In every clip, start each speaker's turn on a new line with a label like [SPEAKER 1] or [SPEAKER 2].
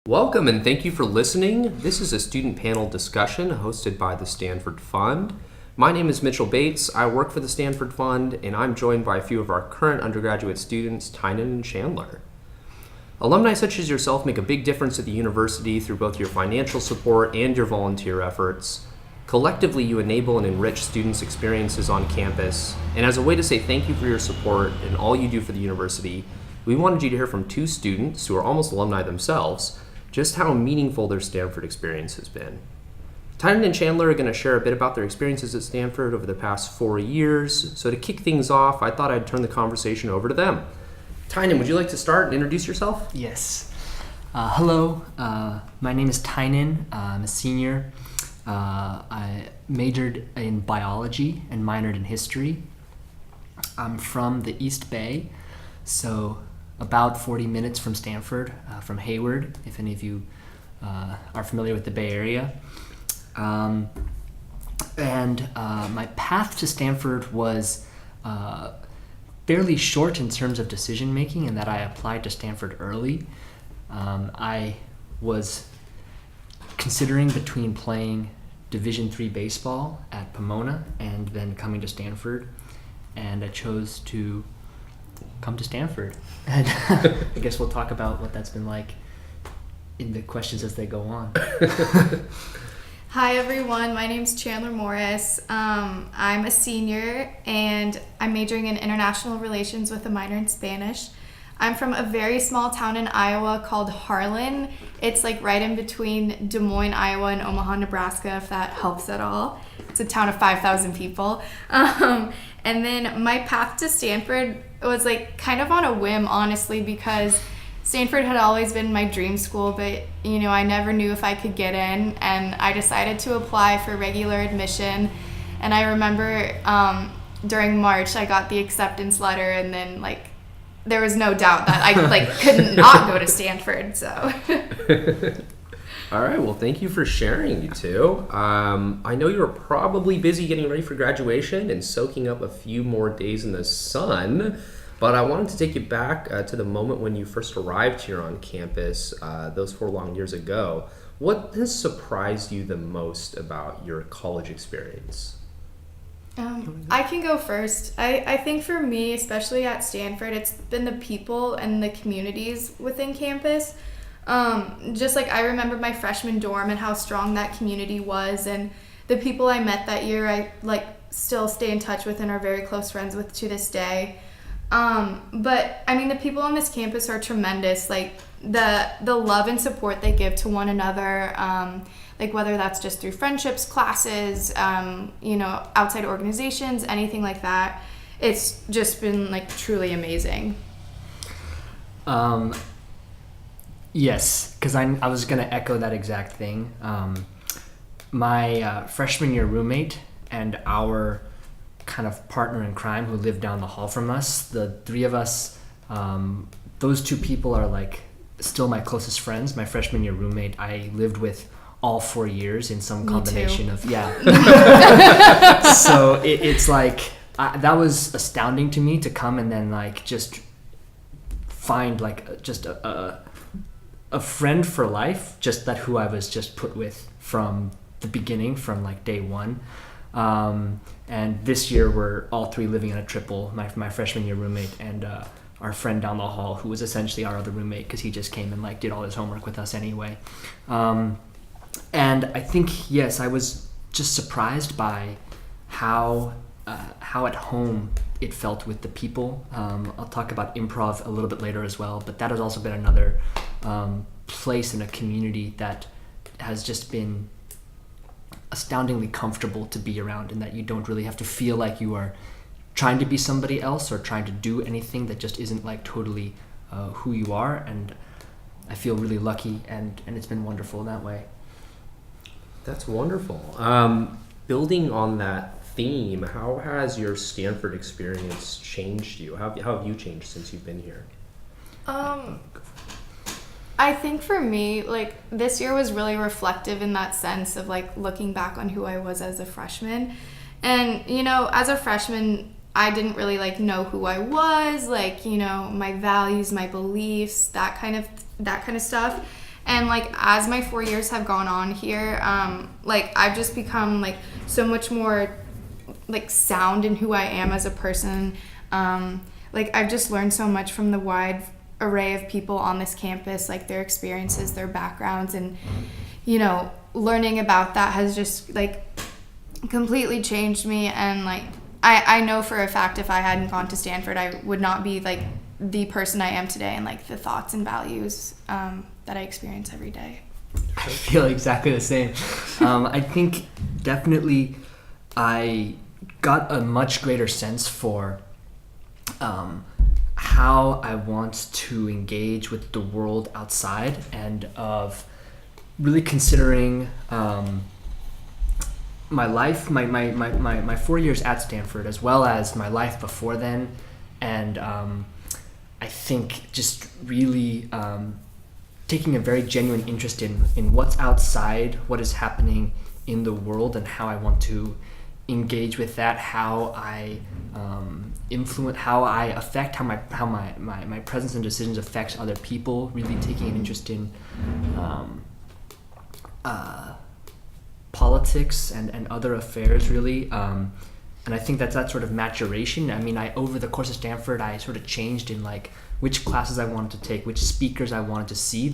[SPEAKER 1] Welcome and thank you for listening. This is a student panel discussion hosted by the Stanford Fund. My name is Mitchell Bates. I work for the Stanford Fund, and I'm joined by a few of our current undergraduate students, Tynan and Chandler. Alumni such as yourself make a big difference at the university through both your financial support and your volunteer efforts. Collectively, you enable and enrich students' experiences on campus, and as a way to say thank you for your support and all you do for the university, we wanted you to hear from two students who are almost alumni themselves just how meaningful their Stanford experience has been. Tynan and Chandler are going to share a bit about their experiences at Stanford over the past 4 years. So to kick things off, I thought I'd turn the conversation over to them. Tynan, would you like to start and introduce yourself?
[SPEAKER 2] Yes. Hello. My name is Tynan. I'm a senior. I majored in biology and minored in history. I'm from the East Bay, so about 40 minutes from Stanford, from Hayward, if any of you are familiar with the Bay Area. My path to Stanford was fairly short in terms of decision making, in that I applied to Stanford early. I was considering between playing Division III baseball at Pomona and then coming to Stanford, and I chose to come to Stanford. And I guess we'll talk about what that's been like in the questions as they go on.
[SPEAKER 3] Hi everyone, my name's Chandler Morris. I'm a senior and I'm majoring in international relations with a minor in Spanish. I'm from a very small town in Iowa called Harlan. It's like right in between Des Moines, Iowa and Omaha, Nebraska, if that helps at all. It's a town of 5,000 people. And then my path to Stanford was like kind of on a whim, honestly, because Stanford had always been my dream school, but I never knew if I could get in, and I decided to apply for regular admission. And I remember during March I got the acceptance letter, and then there was no doubt that I couldn't not go to Stanford. So
[SPEAKER 1] All right, well, thank you for sharing, you two. I know you were probably busy getting ready for graduation and soaking up a few more days in the sun, but I wanted to take you back to the moment when you first arrived here on campus those 4 long years ago. What has surprised you the most about your college experience?
[SPEAKER 3] I can go first. I think for me, especially at Stanford, it's been the people and the communities within campus. Just like I remember my freshman dorm and how strong that community was, and the people I met that year I still stay in touch with and are very close friends with to this day. But I mean, the people on this campus are tremendous. The love and support they give to one another, whether that's just through friendships, classes, outside organizations, anything like that. It's just been truly amazing.
[SPEAKER 2] Yes, because I was going to echo that exact thing. My freshman year roommate and our kind of partner in crime who lived down the hall from us, the 3 of us, those 2 people are still my closest friends. My freshman year roommate I lived with all 4 years in some combination of, yeah. So it's that was astounding to me to come and then just find just a friend for life, just that who I was just put with from the beginning, from day one. And this year we're all 3 living in a triple, my freshman year roommate and our friend down the hall, who was essentially our other roommate because he just came and did all his homework with us anyway. And I think, yes, I was just surprised by how at home it felt with the people. I'll talk about improv a little bit later as well, but that has also been another place in a community that has just been astoundingly comfortable to be around, and that you don't really have to feel like you are trying to be somebody else or trying to do anything that just isn't totally who you are. And I feel really lucky, and it's been wonderful that way.
[SPEAKER 1] That's wonderful. Building on that theme, how has your Stanford experience changed you? How have you changed since you've been here?
[SPEAKER 3] I think for me, this year was really reflective in that sense of looking back on who I was as a freshman. And as a freshman, I didn't really know who I was, my values, my beliefs, that kind of stuff. And like as my 4 years have gone on here, like I've just become like so much more like sound in who I am as a person. Like I've just learned so much from the wide array of people on this campus, like their experiences, their backgrounds, and you know, learning about that has just like completely changed me. And like I know for a fact if I hadn't gone to Stanford, I would not be like the person I am today, and like the thoughts and values that I experience every day.
[SPEAKER 2] I feel exactly the same. I think definitely I got a much greater sense for how I want to engage with the world outside, and of really considering my life, my 4 years at Stanford, as well as my life before then. And I think just really taking a very genuine interest in what's outside, what is happening in the world, and how I want to engage with that, how I influence, how I affect, how my presence and decisions affects other people. Really taking an interest in politics and other affairs, really. And I think that's that sort of maturation. I mean, over the course of Stanford, I sort of changed in like which classes I wanted to take, which speakers I wanted to see.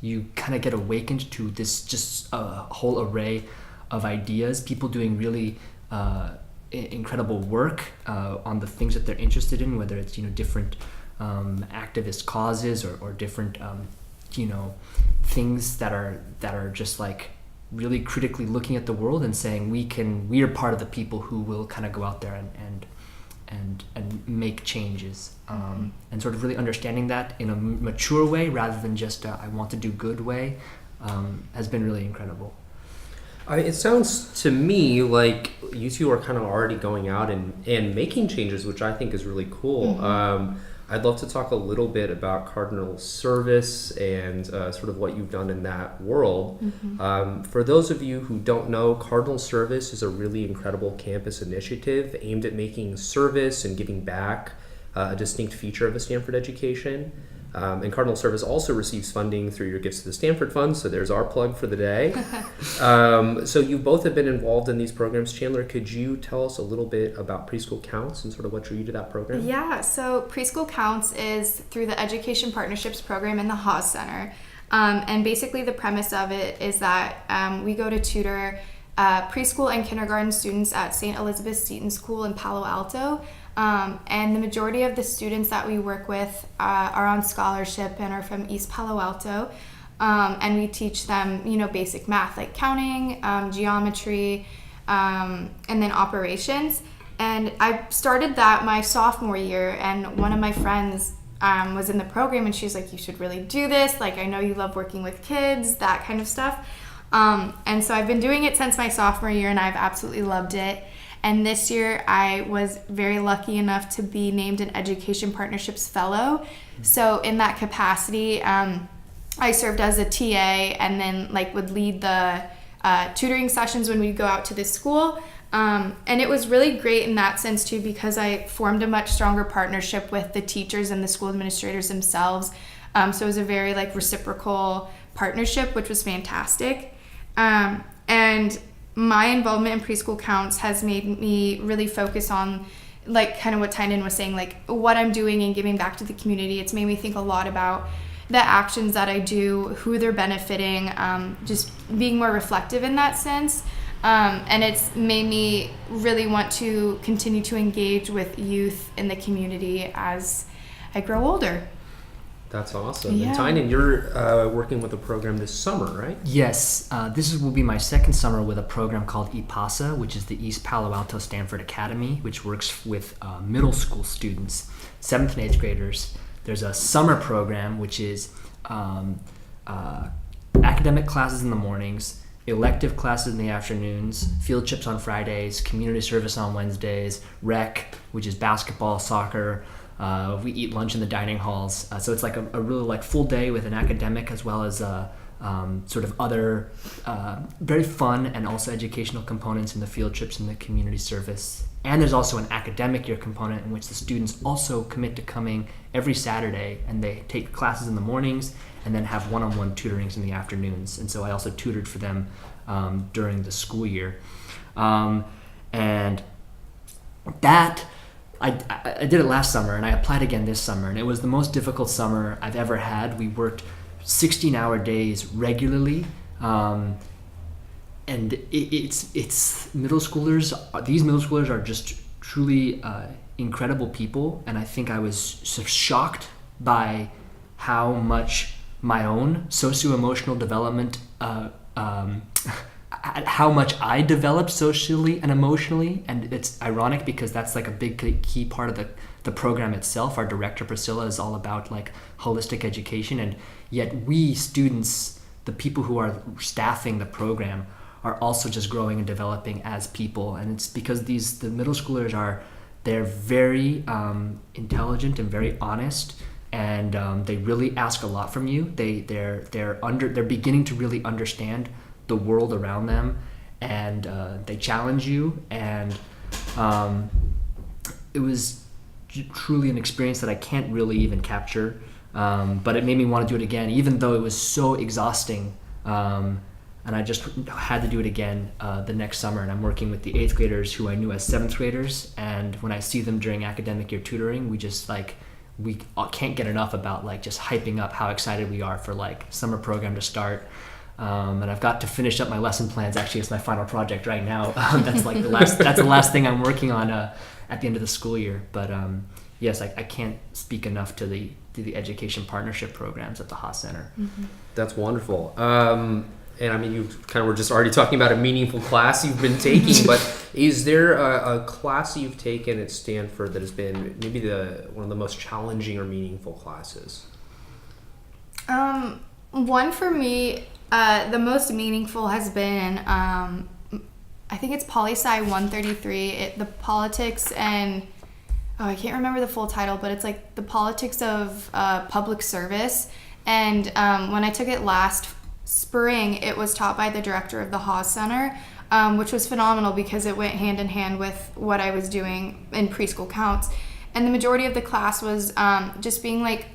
[SPEAKER 2] You kind of get awakened to this just a whole array of ideas, people doing really incredible work on the things that they're interested in, whether it's, you know, different activist causes or different you know, things that are just like really critically looking at the world and saying we are part of the people who will kind of go out there and make changes, and sort of really understanding that in a mature way rather than just I want to do good way, has been really incredible.
[SPEAKER 1] It sounds to me like you two are kind of already going out and making changes, which I think is really cool. I'd love to talk a little bit about Cardinal Service and sort of what you've done in that world. For those of you who don't know, Cardinal Service is a really incredible campus initiative aimed at making service and giving back a distinct feature of a Stanford education. And Cardinal Service also receives funding through your gifts to the Stanford Fund, so there's our plug for the day. So you both have been involved in these programs. Chandler, could you tell us a little bit about Preschool Counts and sort of what drew you to that program?
[SPEAKER 3] Yeah, so Preschool Counts is through the Education Partnerships program in the Haas Center. And basically the premise of it is that we go to tutor preschool and kindergarten students at St. Elizabeth Seton School in Palo Alto. And the majority of the students that we work with are on scholarship and are from East Palo Alto. And we teach them, you know, basic math like counting, geometry, and then operations. And I started that my sophomore year, and one of my friends was in the program, and she was like, you should really do this. Like, I know you love working with kids, that kind of stuff. And so I've been doing it since my sophomore year, and I've absolutely loved it. And this year I was very lucky enough to be named an Education Partnerships Fellow. So in that capacity, I served as a TA and then like would lead the tutoring sessions when we go out to the school. And it was really great in that sense too, because I formed a much stronger partnership with the teachers and the school administrators themselves. So it was a very like reciprocal partnership, which was fantastic. And my involvement in Preschool Counts has made me really focus on like kind of what Tynan was saying, like what I'm doing and giving back to the community. It's made me think a lot about the actions that I do, who they're benefiting, just being more reflective in that sense. And it's made me really want to continue to engage with youth in the community as I grow older.
[SPEAKER 1] That's awesome.
[SPEAKER 3] Yeah.
[SPEAKER 1] And Tynan, you're working with a program this summer, right?
[SPEAKER 2] Yes, will be my second summer with a program called EPASA, which is the East Palo Alto Stanford Academy, which works with middle school students, 7th and 8th graders. There's a summer program, which is academic classes in the mornings, elective classes in the afternoons, field trips on Fridays, community service on Wednesdays, rec, which is basketball, soccer. We eat lunch in the dining halls. So it's like a really like full day with an academic as well as sort of other very fun and also educational components in the field trips and the community service. And there's also an academic year component in which the students also commit to coming every Saturday, and they take classes in the mornings and then have one-on-one tutorings in the afternoons. And so I also tutored for them during the school year. And that, I did it last summer, and I applied again this summer, and it was the most difficult summer I've ever had. We worked 16-hour days regularly, and it's middle schoolers. These middle schoolers are just truly incredible people, and I think I was sort of shocked by how much my own socio-emotional development, how much I developed socially and emotionally. And it's ironic because that's like a big key part of the program itself. Our director Priscilla is all about like holistic education, and yet we students, the people who are staffing the program, are also just growing and developing as people. And it's because the middle schoolers they're very intelligent and very honest, and they really ask a lot from you. They're beginning to really understand the world around them, and they challenge you, and it was truly an experience that I can't really even capture, but it made me want to do it again, even though it was so exhausting, and I just had to do it again the next summer. And I'm working with the 8th graders who I knew as 7th graders, and when I see them during academic year tutoring, we can't get enough about like just hyping up how excited we are for like summer program to start. And I've got to finish up my lesson plans. Actually, it's my final project right now. That's like that's the last thing I'm working on at the end of the school year. But yes, I can't speak enough to the education partnership programs at the Haas Center.
[SPEAKER 3] Mm-hmm.
[SPEAKER 1] That's wonderful. And I mean, you kind of were just already talking about a meaningful class you've been taking, but is there a class you've taken at Stanford that has been maybe one of the most challenging or meaningful classes?
[SPEAKER 3] One for me, the most meaningful has been, I think it's Poli-Sci 133, the politics and, I can't remember the full title, but it's like the politics of public service. And when I took it last spring, it was taught by the director of the Haas Center, which was phenomenal because it went hand in hand with what I was doing in preschool counts. And the majority of the class was just being like,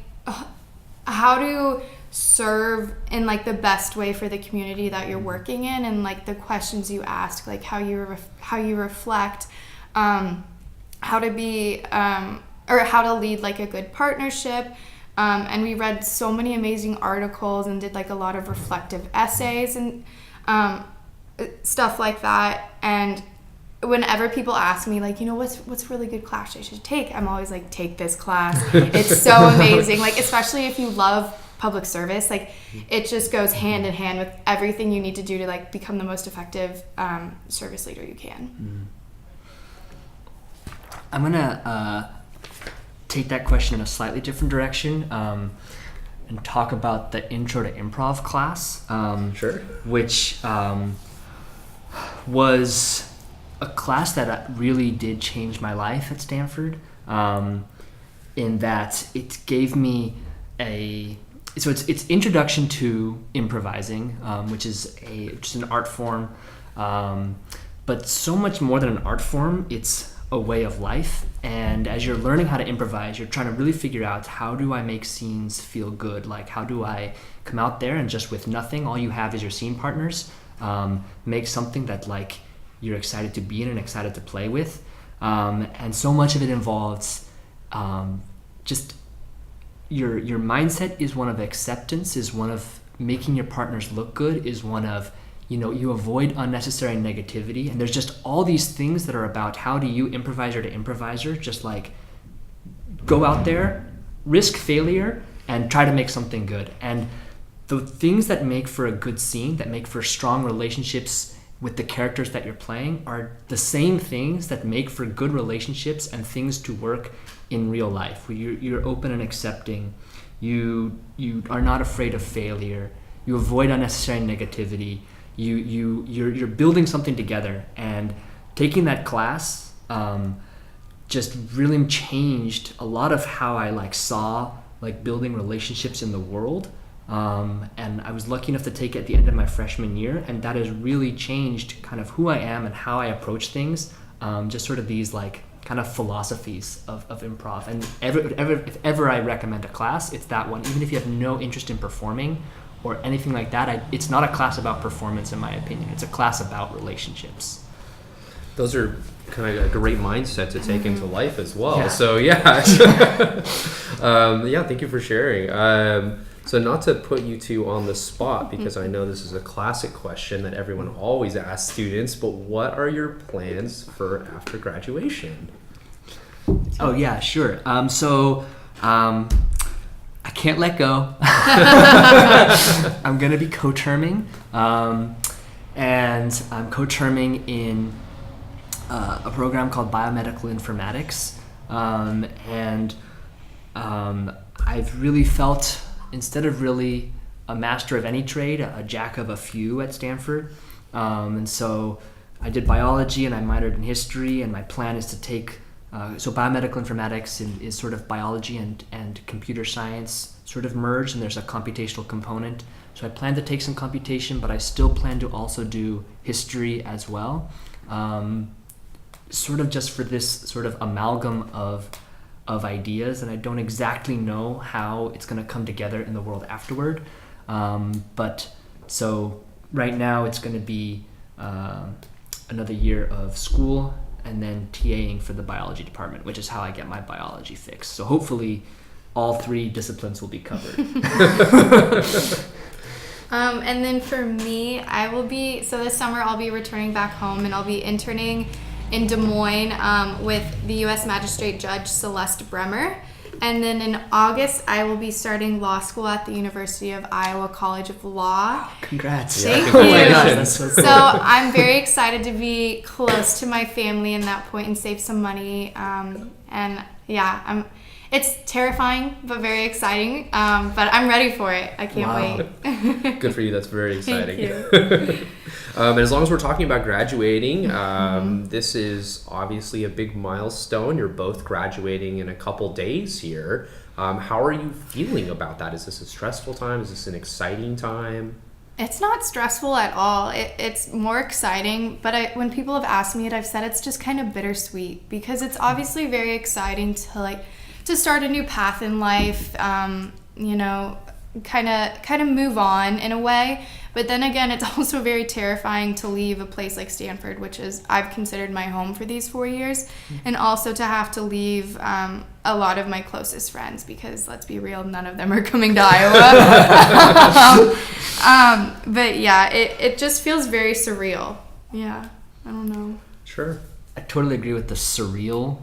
[SPEAKER 3] how to serve in like the best way for the community that you're working in, and like the questions you ask, like how you reflect, how to be or how to lead like a good partnership. And we read so many amazing articles and did like a lot of reflective essays and stuff like that. And whenever people ask me like, what's really good class I should take, I'm always like, take this class. It's so amazing. Like, especially if you love public service, like it just goes hand in hand with everything you need to do to like become the most effective service leader you can.
[SPEAKER 2] I'm gonna take that question in a slightly different direction and talk about the Intro to Improv class.
[SPEAKER 1] Sure.
[SPEAKER 2] Which was a class that really did change my life at Stanford, in that it gave me it's introduction to improvising, which is just an art form, but so much more than an art form. It's a way of life. And as you're learning how to improvise, you're trying to really figure out, how do I make scenes feel good? Like, how do I come out there and just with nothing, all you have is your scene partners, make something that like you're excited to be in and excited to play with. And so much of it involves just your mindset is one of acceptance, is one of making your partners look good, is one of, you avoid unnecessary negativity. And there's just all these things that are about, how do you, improviser to improviser, just like go out there, risk failure, and try to make something good. And the things that make for a good scene, that make for strong relationships with the characters that you're playing, are the same things that make for good relationships and things to work in real life, where you're open and accepting, you are not afraid of failure, you avoid unnecessary negativity, you're building something together. And taking that class just really changed a lot of how I like saw like building relationships in the world, And I was lucky enough to take it at the end of my freshman year, and that has really changed kind of who I am and how I approach things. Just sort of these like kind of philosophies of improv. And if ever I recommend a class, it's that one. Even if you have no interest in performing or anything like that, it's not a class about performance, in my opinion. It's a class about relationships.
[SPEAKER 1] Those are kind of a great mindset to take into life as well.
[SPEAKER 2] Yeah.
[SPEAKER 1] So yeah, thank you for sharing. So not to put you two on the spot, because I know this is a classic question that everyone always asks students, but what are your plans for after graduation?
[SPEAKER 2] Oh yeah, sure. I can't let go. I'm gonna be co-terming, and I'm co-terming in a program called Biomedical Informatics, and I've really felt, instead of really a master of any trade, a jack of a few at Stanford. And so I did biology and I minored in history, and my plan is to take, so biomedical informatics is sort of biology and computer science sort of merged, and there's a computational component. So I plan to take some computation, but I still plan to also do history as well. Sort of just for this sort of amalgam of ideas, and I don't exactly know how it's going to come together in the world afterward. But so right now it's going to be another year of school and then TAing for the biology department, which is how I get my biology fix. So hopefully all three disciplines will be covered.
[SPEAKER 3] And then for me, so this summer I'll be returning back home, and I'll be interning in Des Moines with the U.S. Magistrate Judge Celeste Bremer. And then in August, I will be starting law school at the University of Iowa College of Law.
[SPEAKER 2] Congrats.
[SPEAKER 3] Thank
[SPEAKER 2] Oh
[SPEAKER 3] you.
[SPEAKER 2] my gosh, that's so cool.
[SPEAKER 3] So I'm very excited to be close to my family in that point and save some money. It's terrifying, but very exciting. But I'm ready for it. I can't wait.
[SPEAKER 1] Good for you. That's very exciting.
[SPEAKER 3] Thank you.
[SPEAKER 1] And as long as we're talking about graduating, this is obviously a big milestone. You're both graduating in a couple days here. How are you feeling about that? Is this a stressful time? Is this an exciting time?
[SPEAKER 3] It's not stressful at all. It's more exciting, but when people have asked me it, I've said it's just kind of bittersweet, because it's obviously very exciting to start a new path in life, kind of move on in a way. But then again, it's also very terrifying to leave a place like Stanford, which I've considered my home for these 4 years, and also to have to leave a lot of my closest friends, because let's be real, none of them are coming to Iowa. But yeah, it just feels very surreal. Yeah, I don't know.
[SPEAKER 1] Sure.
[SPEAKER 2] I totally agree with the surreal.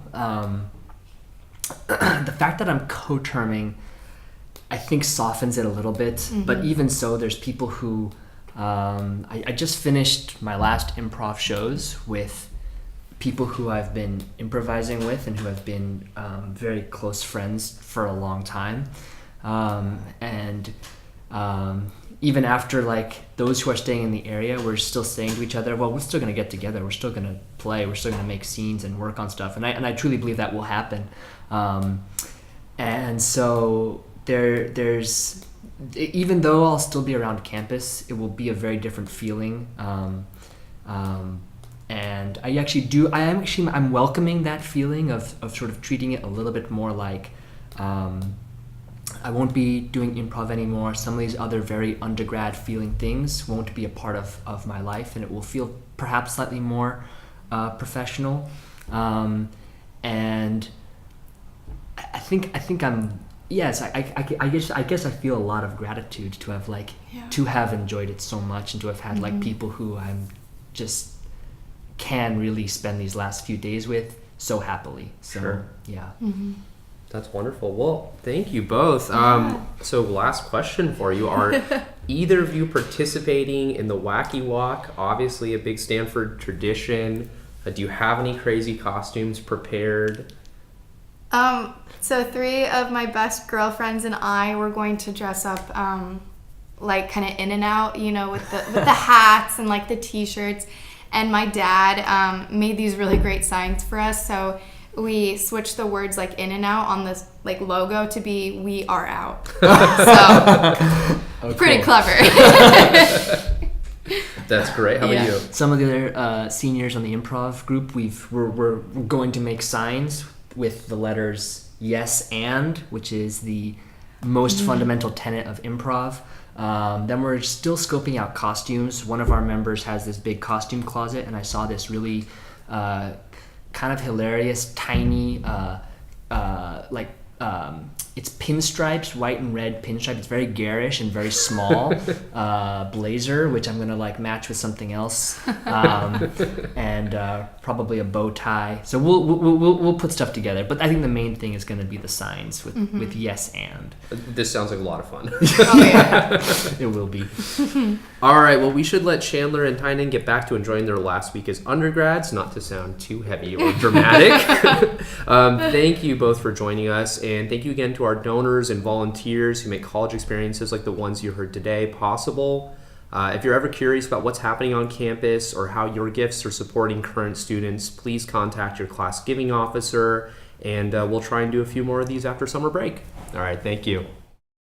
[SPEAKER 2] The fact that I'm co-terming, I think, softens it a little bit. But even so, there's people who I just finished my last improv shows with people who I've been improvising with and who have been very close friends for a long time. Even after, like, those who are staying in the area, we're still saying to each other, well, we're still going to get together, we're still going to play, we're still going to make scenes and work on stuff. And I truly believe that will happen. And so there's, even though I'll still be around campus, it will be a very different feeling. And I'm welcoming that feeling of sort of treating it a little bit more like, I won't be doing improv anymore. Some of these other very undergrad feeling things won't be a part of my life, and it will feel perhaps slightly more professional. And I think I'm, yes, I guess I feel a lot of gratitude to have to have enjoyed it so much, and to have had like people who I'm just can really spend these last few days with so happily. So
[SPEAKER 1] Sure.
[SPEAKER 2] Yeah.
[SPEAKER 1] That's wonderful. Well, thank you both. So last question for you. Are either of you participating in the Wacky Walk? Obviously a big Stanford tradition. Do you have any crazy costumes prepared?
[SPEAKER 3] So 3 of my best girlfriends and I were going to dress up like kind of in and out, with the hats and like the t-shirts. And my dad made these really great signs for us. So we switched the words like in and out on this like logo to be we are out. So pretty clever.
[SPEAKER 1] That's great. How about you?
[SPEAKER 2] Some of the other seniors on the improv group, we're going to make signs with the letters yes and, which is the most fundamental tenet of improv. Then we're still scoping out costumes. One of our members has this big costume closet, and I saw this really kind of hilarious, tiny, it's pinstripes, white and red pinstripe. It's very garish and very small blazer, which I'm gonna like match with something else, and probably a bow tie. So we'll put stuff together. But I think the main thing is gonna be the signs with yes and.
[SPEAKER 1] This sounds like a lot of fun.
[SPEAKER 3] Oh yeah.
[SPEAKER 2] It will be.
[SPEAKER 1] All right, well, we should let Chandler and Tynan get back to enjoying their last week as undergrads, not to sound too heavy or dramatic. Thank you both for joining us, and thank you again to our donors and volunteers who make college experiences like the ones you heard today possible. If you're ever curious about what's happening on campus or how your gifts are supporting current students, please contact your class giving officer, and we'll try and do a few more of these after summer break. All right, thank you.